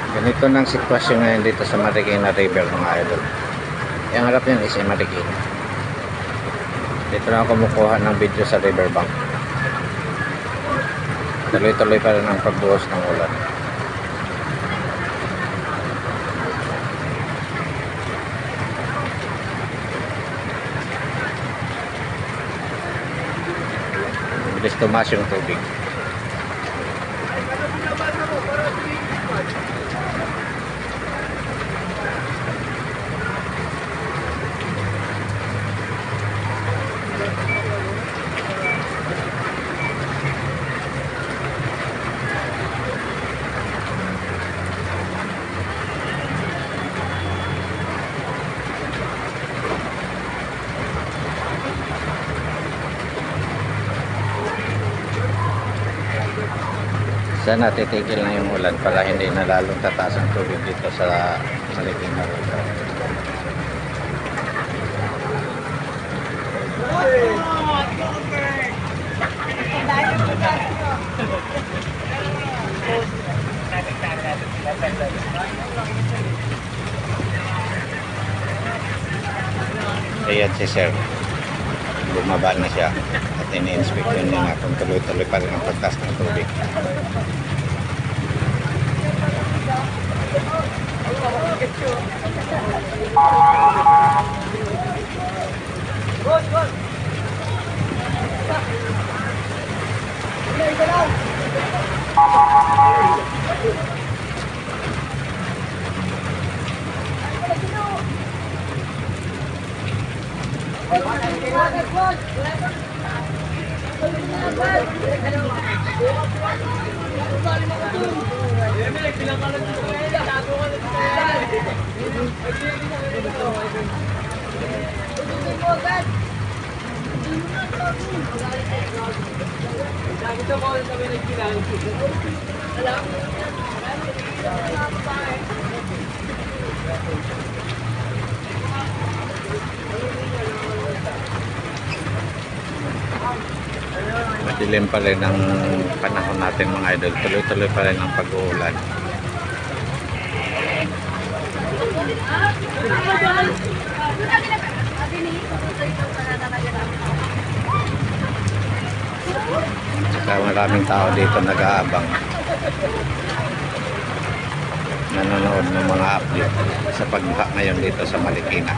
Ganito ng sitwasyon ngayon dito sa Marikina River mga idol. Yung harap yan is Marikina. Dito na ako kumukuha ng video sa riverbank. Tuloy-tuloy pa rin ang pagbuhos ng ulan. Bilis tumaas yung tubig. Sana titigil na yung ulan para hindi na lalong tataas ang tubig dito sa Marikina River. Ayan si Sir. Bumaba na siya at ini-inspeksyon niya na kung tuloy-tuloy pa rin ang pagtaas ng tubig. Madilim pa rin ang panahon natin mga idol. Tuloy-tuloy pa rin ang pag-uulan. Saka maraming tao dito nag-aabang, nanonood ng mga update sa pagbaha ngayon dito sa Marikina.